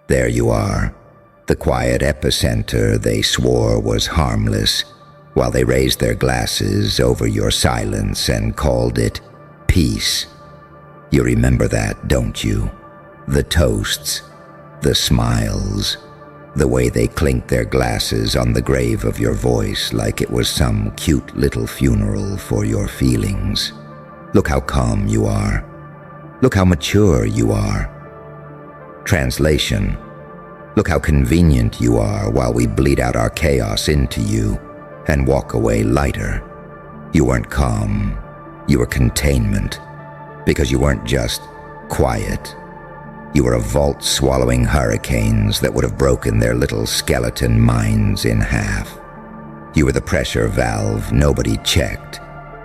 There you are, the quiet epicenter they swore was harmless, while they raised their glasses over your silence and called it peace. You remember that, don't you? The toasts, the smiles, the way they clinked their glasses on the grave of your voice like it was some cute little funeral for your feelings. Look how calm you are. Look how mature you are. Translation: look how convenient you are while we bleed out our chaos into you and walk away lighter. You weren't calm, you were containment, because you weren't just quiet. You were a vault swallowing hurricanes that would have broken their little skeleton minds in half. You were the pressure valve nobody checked,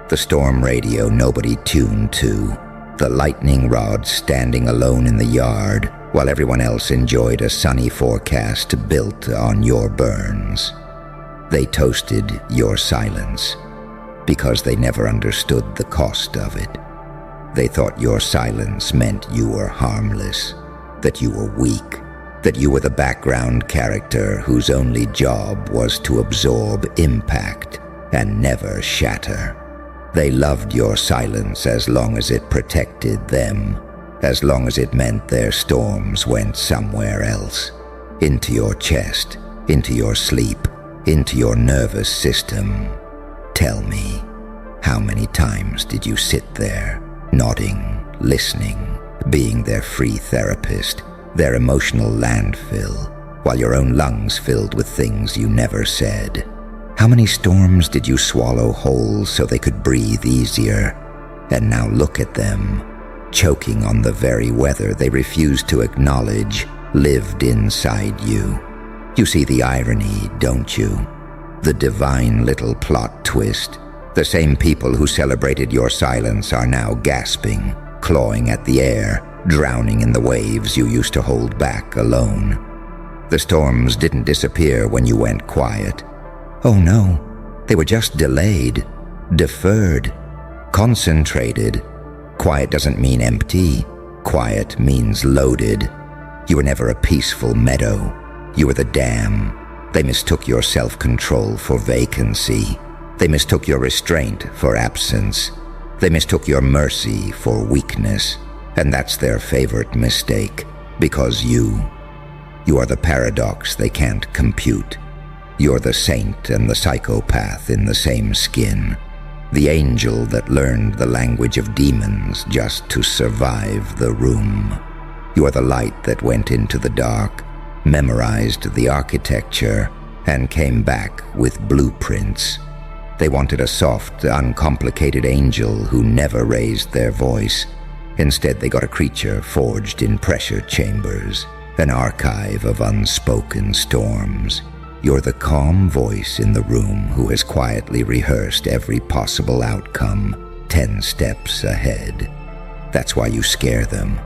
the storm radio nobody tuned to, the lightning rod standing alone in the yard while everyone else enjoyed a sunny forecast built on your burns. They toasted your silence because they never understood the cost of it. They thought your silence meant you were harmless, that you were weak, that you were the background character whose only job was to absorb impact and never shatter. They loved your silence as long as it protected them, as long as it meant their storms went somewhere else, into your chest, into your sleep, into your nervous system. Tell me, how many times did you sit there, nodding, listening, being their free therapist, their emotional landfill, while your own lungs filled with things you never said? How many storms did you swallow whole so they could breathe easier? And now look at them, choking on the very weather they refused to acknowledge lived inside you. You see the irony, don't you? The divine little plot twist. The same people who celebrated your silence are now gasping, clawing at the air, drowning in the waves you used to hold back alone. The storms didn't disappear when you went quiet. Oh no, they were just delayed, deferred, concentrated. Quiet doesn't mean empty. Quiet means loaded. You were never a peaceful meadow. You were the dam. They mistook your self-control for vacancy. They mistook your restraint for absence. They mistook your mercy for weakness. And that's their favorite mistake, because you are the paradox they can't compute. You're the saint and the psychopath in the same skin. The angel that learned the language of demons just to survive the room. You are the light that went into the dark, memorized the architecture, and came back with blueprints. They wanted a soft, uncomplicated angel who never raised their voice. Instead, they got a creature forged in pressure chambers, an archive of unspoken storms. You're the calm voice in the room who has quietly rehearsed every possible outcome 10 steps ahead. That's why you scare them.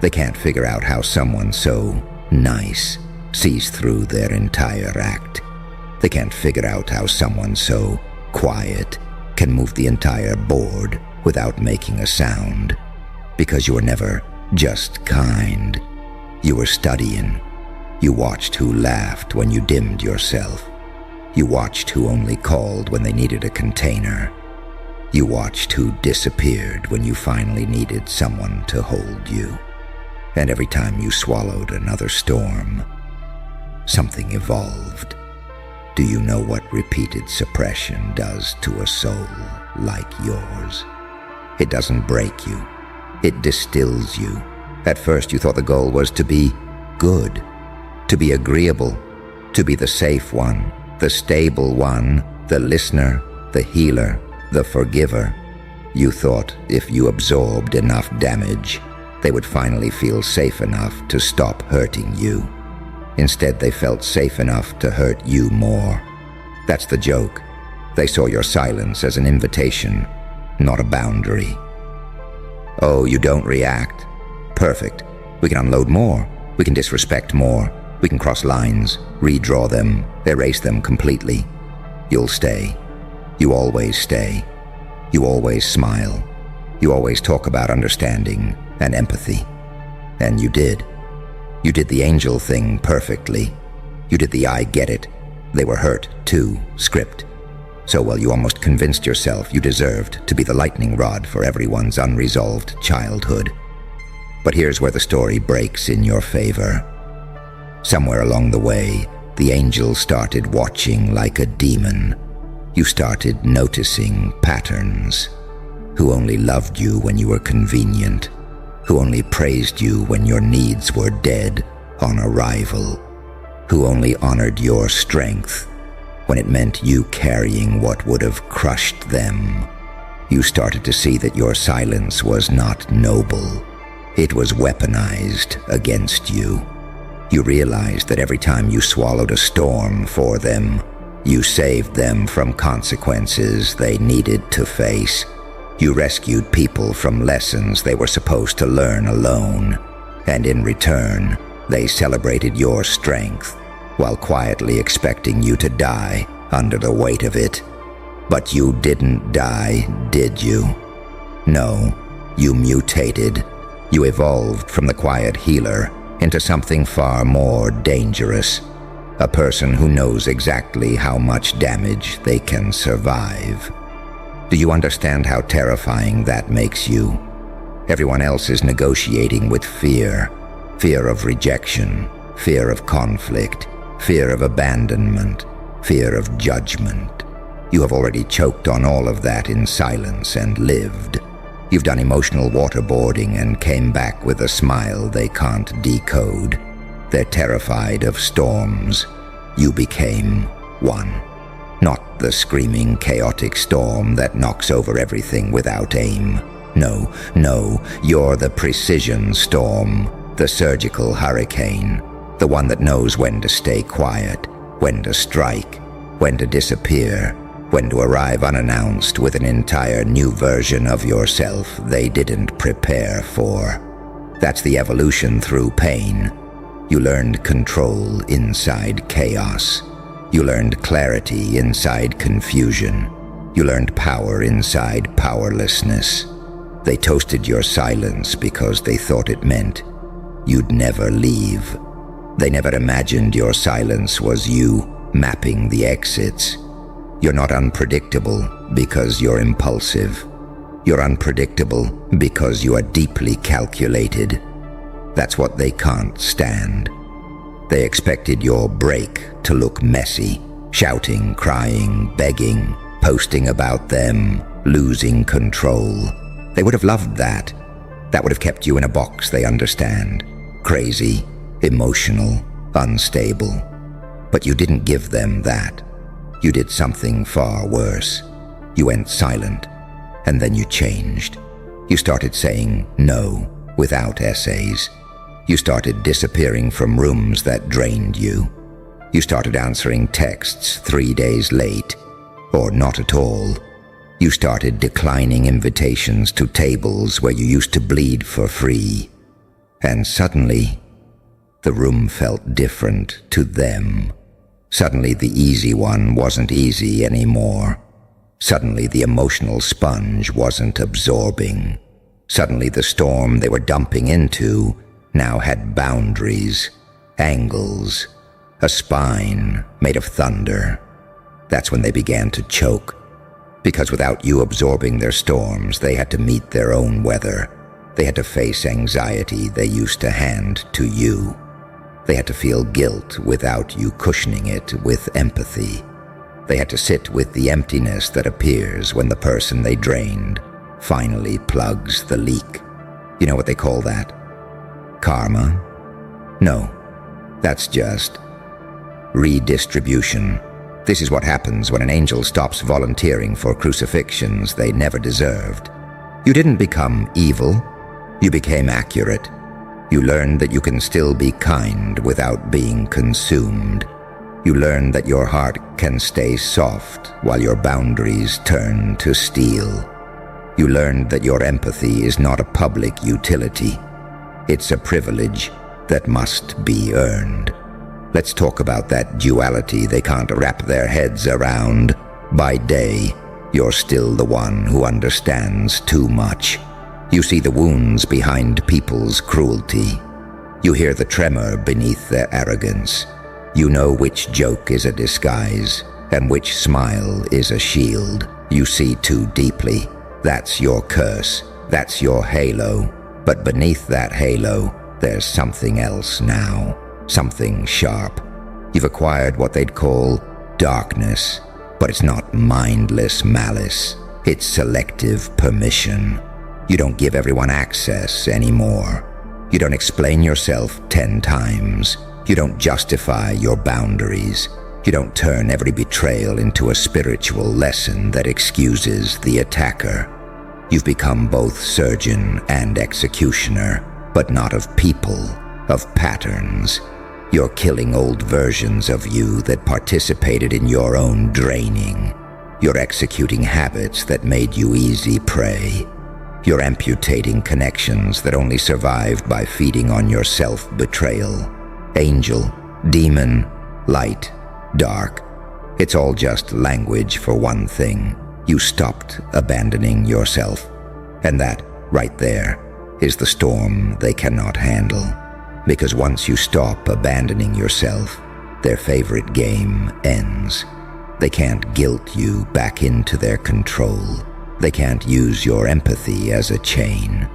They can't figure out how someone so nice sees through their entire act. They can't figure out how someone so quiet can move the entire board without making a sound. Because you were never just kind. You were studying. You watched who laughed when you dimmed yourself. You watched who only called when they needed a container. You watched who disappeared when you finally needed someone to hold you. And every time you swallowed another storm, something evolved. Do you know what repeated suppression does to a soul like yours? It doesn't break you. It distills you. At first you thought the goal was to be good, to be agreeable, to be the safe one, the stable one, the listener, the healer, the forgiver. You thought if you absorbed enough damage, they would finally feel safe enough to stop hurting you. Instead, they felt safe enough to hurt you more. That's the joke. They saw your silence as an invitation, not a boundary. Oh, you don't react? Perfect. We can unload more. We can disrespect more. We can cross lines, redraw them, erase them completely. You'll stay. You always stay. You always smile. You always talk about understanding and empathy. And you did. You did the angel thing perfectly. You did the I get it, they were hurt too script. So well you almost convinced yourself you deserved to be the lightning rod for everyone's unresolved childhood. But here's where the story breaks in your favor. Somewhere along the way, the angel started watching like a demon. You started noticing patterns. Who only loved you when you were convenient. Who only praised you when your needs were dead on arrival. Who only honored your strength when it meant you carrying what would have crushed them. You started to see that your silence was not noble. It was weaponized against you. You realized that every time you swallowed a storm for them, you saved them from consequences they needed to face. You rescued people from lessons they were supposed to learn alone, and in return, they celebrated your strength while quietly expecting you to die under the weight of it. But you didn't die, did you? No, you mutated. You evolved from the quiet healer into something far more dangerous. A person who knows exactly how much damage they can survive. Do you understand how terrifying that makes you? Everyone else is negotiating with fear. Fear of rejection, fear of conflict, fear of abandonment, fear of judgment. You have already choked on all of that in silence and lived. You've done emotional waterboarding and came back with a smile they can't decode. They're terrified of storms. You became one. Not the screaming, chaotic storm that knocks over everything without aim. No, you're the precision storm, the surgical hurricane, the one that knows when to stay quiet, when to strike, when to disappear, when to arrive unannounced with an entire new version of yourself they didn't prepare for. That's the evolution through pain. You learned control inside chaos. You learned clarity inside confusion. You learned power inside powerlessness. They toasted your silence because they thought it meant you'd never leave. They never imagined your silence was you mapping the exits. You're not unpredictable because you're impulsive. You're unpredictable because you are deeply calculated. That's what they can't stand. They expected your break to look messy, shouting, crying, begging, posting about them, losing control. They would have loved that. That would have kept you in a box they understand. Crazy, emotional, unstable. But you didn't give them that. You did something far worse. You went silent, and then you changed. You started saying no without essays. You started disappearing from rooms that drained you. You started answering texts 3 days late, or not at all. You started declining invitations to tables where you used to bleed for free. And suddenly, the room felt different to them. Suddenly the easy one wasn't easy anymore. Suddenly the emotional sponge wasn't absorbing. Suddenly the storm they were dumping into now had boundaries, angles, a spine made of thunder. That's when they began to choke. Because without you absorbing their storms, they had to meet their own weather. They had to face anxiety they used to hand to you. They had to feel guilt without you cushioning it with empathy. They had to sit with the emptiness that appears when the person they drained finally plugs the leak. You know what they call that? Karma? No, that's just redistribution. This is what happens when an angel stops volunteering for crucifixions they never deserved. You didn't become evil. You became accurate. You learned that you can still be kind without being consumed. You learned that your heart can stay soft while your boundaries turn to steel. You learned that your empathy is not a public utility. It's a privilege that must be earned. Let's talk about that duality they can't wrap their heads around. By day, you're still the one who understands too much. You see the wounds behind people's cruelty. You hear the tremor beneath their arrogance. You know which joke is a disguise and which smile is a shield. You see too deeply. That's your curse. That's your halo. But beneath that halo, there's something else now. Something sharp. You've acquired what they'd call darkness. But it's not mindless malice. It's selective permission. You don't give everyone access anymore. You don't explain yourself 10 times. You don't justify your boundaries. You don't turn every betrayal into a spiritual lesson that excuses the attacker. You've become both surgeon and executioner, but not of people, of patterns. You're killing old versions of you that participated in your own draining. You're executing habits that made you easy prey. You're amputating connections that only survived by feeding on your self-betrayal. Angel, demon, light, dark. It's all just language for one thing. You stopped abandoning yourself. And that, right there, is the storm they cannot handle. Because once you stop abandoning yourself, their favorite game ends. They can't guilt you back into their control. They can't use your empathy as a chain.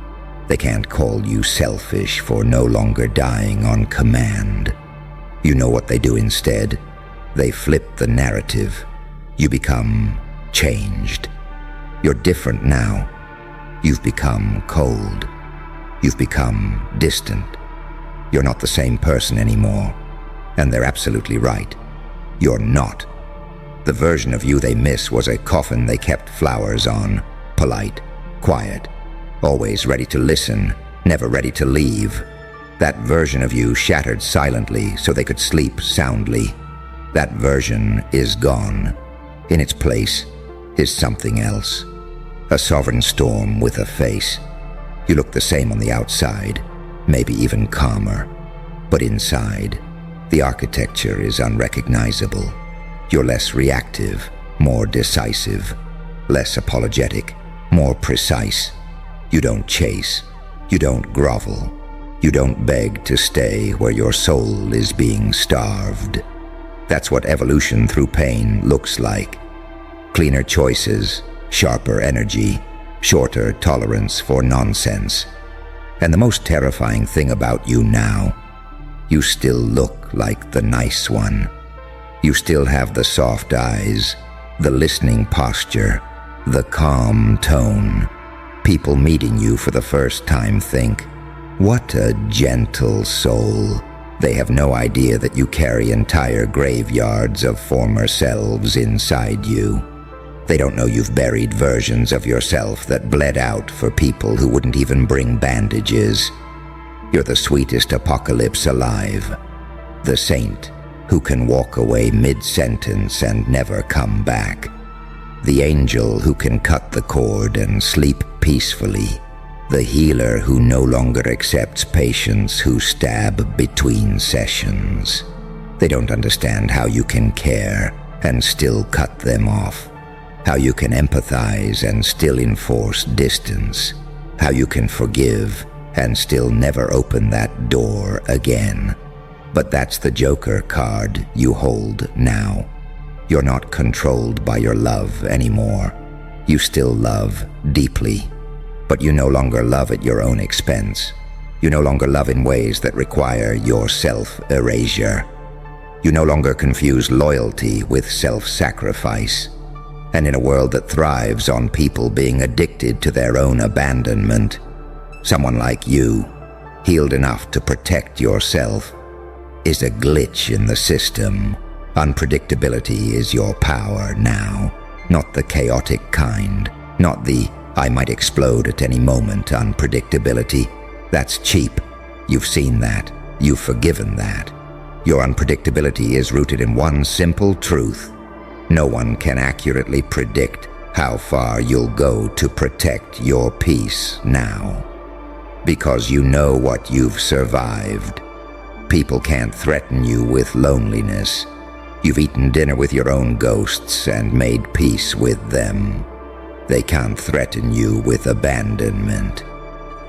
They can't call you selfish for no longer dying on command. You know what they do instead? They flip the narrative. You become changed. You're different now. You've become cold. You've become distant. You're not the same person anymore. And they're absolutely right. You're not. The version of you they miss was a coffin they kept flowers on, polite, quiet, always ready to listen, never ready to leave. That version of you shattered silently so they could sleep soundly. That version is gone. In its place is something else. A sovereign storm with a face. You look the same on the outside, maybe even calmer. But inside, the architecture is unrecognizable. You're less reactive, more decisive, less apologetic, more precise. You don't chase, you don't grovel, you don't beg to stay where your soul is being starved. That's what evolution through pain looks like. Cleaner choices, sharper energy, shorter tolerance for nonsense. And the most terrifying thing about you now, you still look like the nice one. You still have the soft eyes, the listening posture, the calm tone. People meeting you for the first time think, what a gentle soul. They have no idea that you carry entire graveyards of former selves inside you. They don't know you've buried versions of yourself that bled out for people who wouldn't even bring bandages. You're the sweetest apocalypse alive, the saint who can walk away mid-sentence and never come back, the angel who can cut the cord and sleep peacefully, the healer who no longer accepts patients who stab between sessions. They don't understand how you can care and still cut them off, how you can empathize and still enforce distance, how you can forgive and still never open that door again. But that's the Joker card you hold now. You're not controlled by your love anymore. You still love deeply, but you no longer love at your own expense. You no longer love in ways that require your self-erasure. You no longer confuse loyalty with self-sacrifice. And in a world that thrives on people being addicted to their own abandonment, someone like you, healed enough to protect yourself, is a glitch in the system. Unpredictability is your power now, not the chaotic kind, not the I might explode at any moment unpredictability. That's cheap. You've seen that. You've forgiven that. Your unpredictability is rooted in one simple truth. No one can accurately predict how far you'll go to protect your peace now. Because you know what you've survived. People can't threaten you with loneliness. You've eaten dinner with your own ghosts and made peace with them. They can't threaten you with abandonment.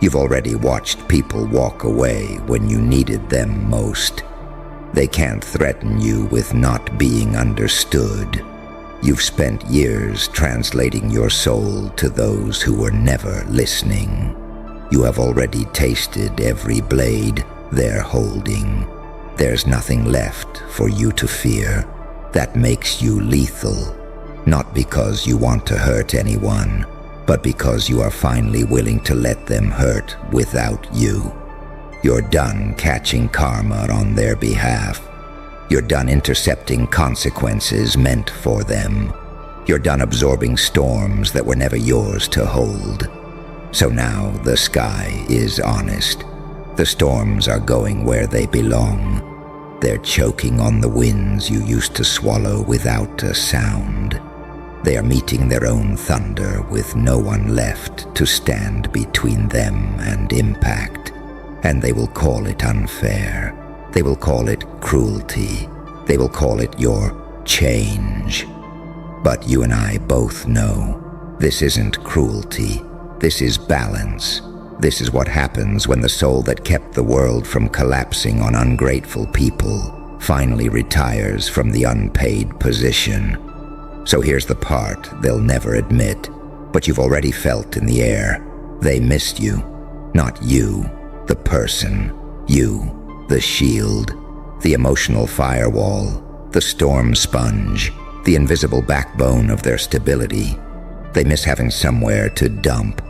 You've already watched people walk away when you needed them most. They can't threaten you with not being understood. You've spent years translating your soul to those who were never listening. You have already tasted every blade they're holding. There's nothing left for you to fear. That makes you lethal, not because you want to hurt anyone, but because you are finally willing to let them hurt without you. You're done catching karma on their behalf. You're done intercepting consequences meant for them. You're done absorbing storms that were never yours to hold. So now the sky is honest. The storms are going where they belong. They're choking on the winds you used to swallow without a sound. They are meeting their own thunder with no one left to stand between them and impact. And they will call it unfair. They will call it cruelty. They will call it your change. But you and I both know this isn't cruelty. This is balance. This is what happens when the soul that kept the world from collapsing on ungrateful people finally retires from the unpaid position. So here's the part they'll never admit, but you've already felt in the air. They missed you. Not you, the person. You, the shield, the emotional firewall, the storm sponge, the invisible backbone of their stability. They miss having somewhere to dump.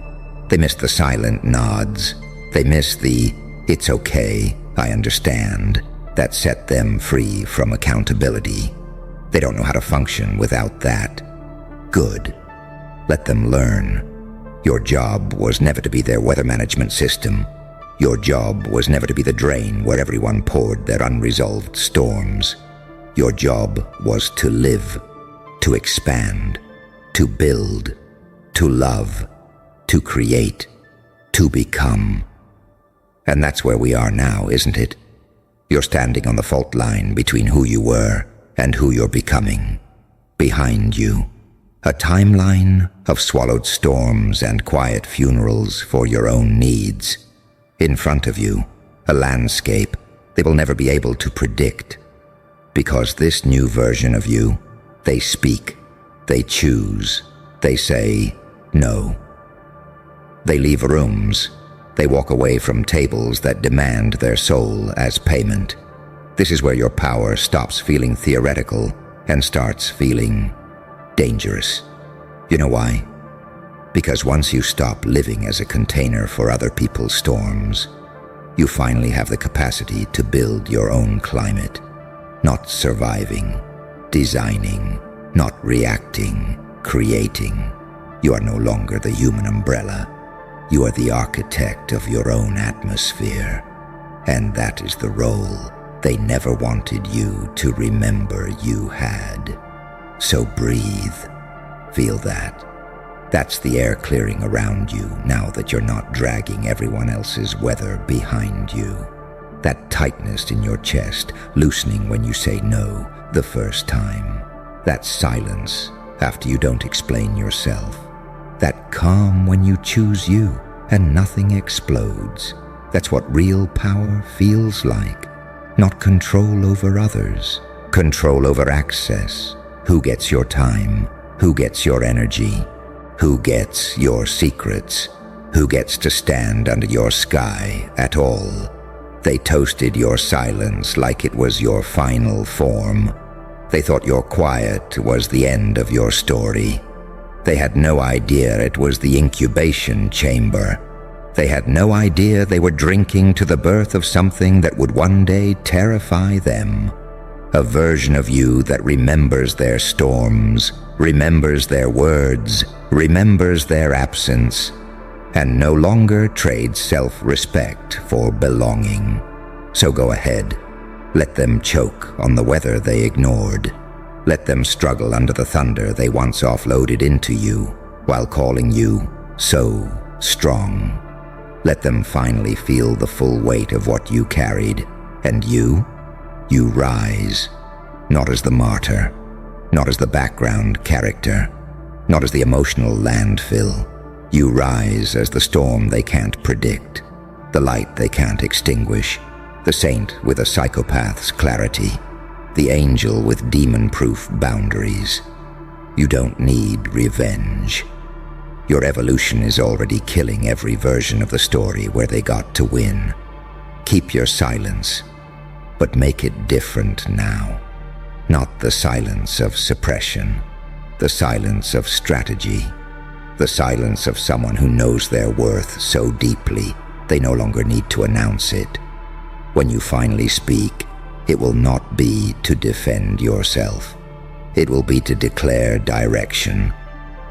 They miss the silent nods. They miss the, "It's okay, I understand," that set them free from accountability. They don't know how to function without that. Good. Let them learn. Your job was never to be their weather management system. Your job was never to be the drain where everyone poured their unresolved storms. Your job was to live, to expand, to build, to love, to create, to become. And that's where we are now, isn't it? You're standing on the fault line between who you were and who you're becoming. Behind you, a timeline of swallowed storms and quiet funerals for your own needs. In front of you, a landscape they will never be able to predict. Because this new version of you, they speak, they choose, they say no. They leave rooms, they walk away from tables that demand their soul as payment. This is where your power stops feeling theoretical and starts feeling dangerous. You know why? Because once you stop living as a container for other people's storms, you finally have the capacity to build your own climate. Not surviving, designing, not reacting, creating. You are no longer the human umbrella. You are the architect of your own atmosphere. And that is the role they never wanted you to remember you had. So breathe. Feel that. That's the air clearing around you now that you're not dragging everyone else's weather behind you. That tightness in your chest, loosening when you say no the first time. That silence after you don't explain yourself. That calm when you choose you and nothing explodes. That's what real power feels like. Not control over others. Control over access. Who gets your time? Who gets your energy? Who gets your secrets? Who gets to stand under your sky at all? They toasted your silence like it was your final form. They thought your quiet was the end of your story. They had no idea it was the incubation chamber. They had no idea they were drinking to the birth of something that would one day terrify them. A version of you that remembers their storms, remembers their words, remembers their absence, and no longer trades self-respect for belonging. So go ahead. Let them choke on the weather they ignored. Let them struggle under the thunder they once offloaded into you while calling you so strong. Let them finally feel the full weight of what you carried. And you rise, not as the martyr, not as the background character, not as the emotional landfill. You rise as the storm they can't predict, the light they can't extinguish, the saint with a psychopath's clarity, the angel with demon-proof boundaries. You don't need revenge. Your evolution is already killing every version of the story where they got to win. Keep your silence, but make it different now. Not the silence of suppression, the silence of strategy, the silence of someone who knows their worth so deeply they no longer need to announce it. When you finally speak, it will not be to defend yourself. It will be to declare direction.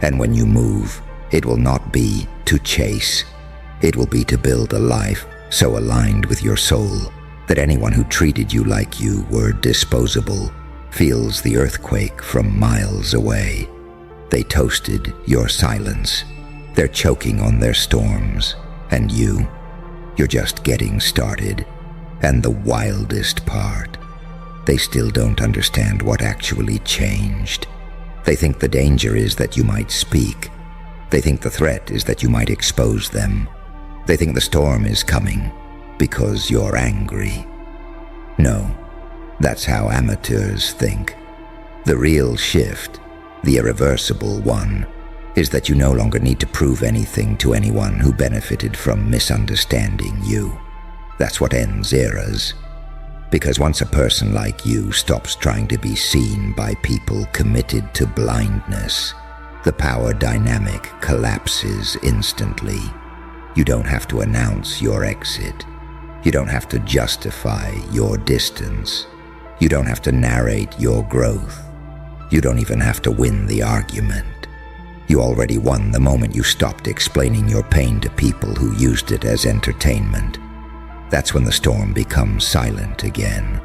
And when you move, it will not be to chase. It will be to build a life so aligned with your soul that anyone who treated you like you were disposable feels the earthquake from miles away. They toasted your silence. They're choking on their storms. And you're just getting started. And the wildest part, they still don't understand what actually changed. They think the danger is that you might speak. They think the threat is that you might expose them. They think the storm is coming because you're angry. No, that's how amateurs think. The real shift, the irreversible one, is that you no longer need to prove anything to anyone who benefited from misunderstanding you. That's what ends eras. Because once a person like you stops trying to be seen by people committed to blindness, the power dynamic collapses instantly. You don't have to announce your exit. You don't have to justify your distance. You don't have to narrate your growth. You don't even have to win the argument. You already won the moment you stopped explaining your pain to people who used it as entertainment. That's when the storm becomes silent again.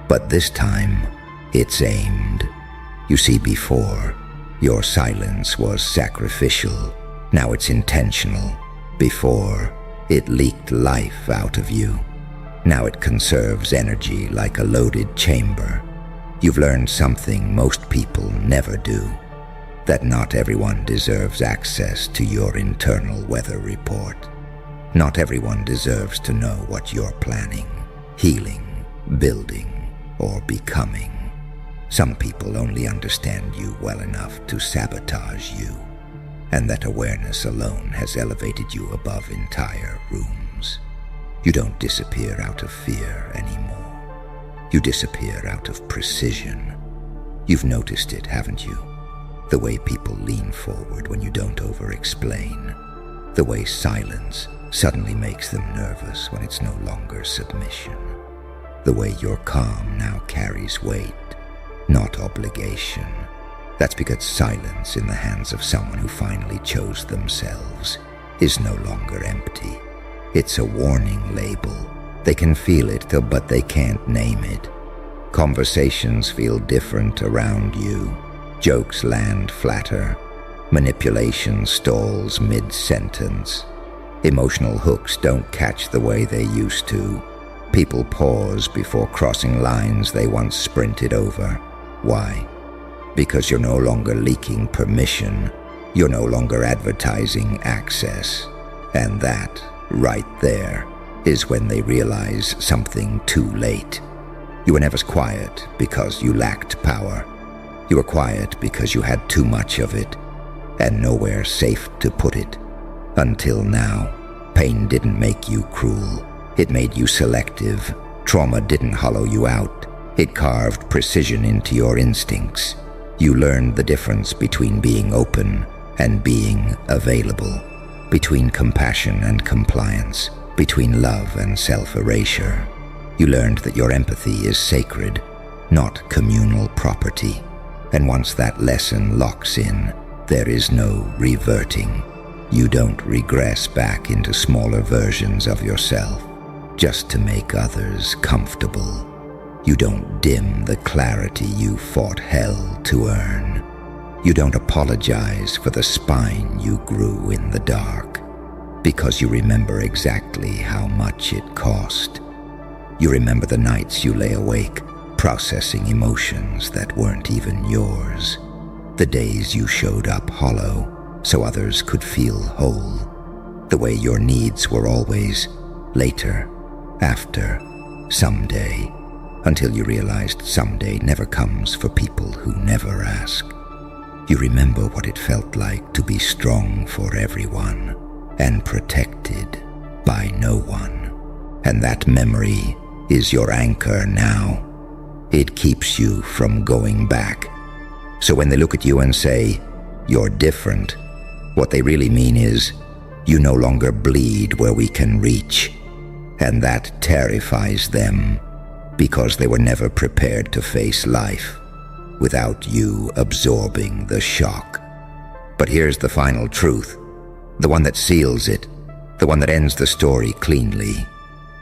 But this time, it's aimed. You see, before, your silence was sacrificial. Now it's intentional. Before, it leaked life out of you. Now it conserves energy like a loaded chamber. You've learned something most people never do. That not everyone deserves access to your internal weather report. Not everyone deserves to know what you're planning, healing, building, or becoming. Some people only understand you well enough to sabotage you, and that awareness alone has elevated you above entire rooms. You don't disappear out of fear anymore. You disappear out of precision. You've noticed it, haven't you? The way people lean forward when you don't over-explain. The way silence suddenly makes them nervous when it's no longer submission. The way your calm now carries weight, not obligation. That's because silence in the hands of someone who finally chose themselves is no longer empty. It's a warning label. They can feel it, but they can't name it. Conversations feel different around you. Jokes land flatter. Manipulation stalls mid-sentence. Emotional hooks don't catch the way they used to. People pause before crossing lines they once sprinted over. Why? Because you're no longer leaking permission. You're no longer advertising access. And that, right there, is when they realize something too late. You were never quiet because you lacked power. You were quiet because you had too much of it, and nowhere safe to put it. Until now, pain didn't make you cruel. It made you selective. Trauma didn't hollow you out. It carved precision into your instincts. You learned the difference between being open and being available, between compassion and compliance, between love and self-erasure. You learned that your empathy is sacred, not communal property. And once that lesson locks in, there is no reverting. You don't regress back into smaller versions of yourself just to make others comfortable. You don't dim the clarity you fought hell to earn. You don't apologize for the spine you grew in the dark, because you remember exactly how much it cost. You remember the nights you lay awake, processing emotions that weren't even yours. The days you showed up hollow, so others could feel whole, the way your needs were always later, after, someday, until you realized someday never comes for people who never ask. You remember what it felt like to be strong for everyone and protected by no one. And that memory is your anchor now. It keeps you from going back. So when they look at you and say, "You're different," what they really mean is, you no longer bleed where we can reach. And that terrifies them, because they were never prepared to face life without you absorbing the shock. But here's the final truth, the one that seals it, the one that ends the story cleanly.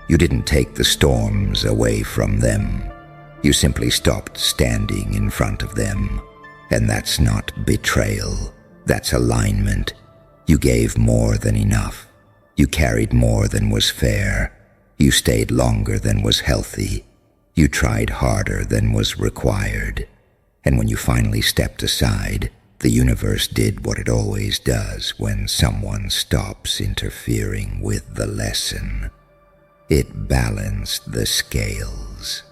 You didn't take the storms away from them. You simply stopped standing in front of them. And that's not betrayal, that's alignment. You gave more than enough. You carried more than was fair. You stayed longer than was healthy. You tried harder than was required. And when you finally stepped aside, the universe did what it always does when someone stops interfering with the lesson. It balanced the scales.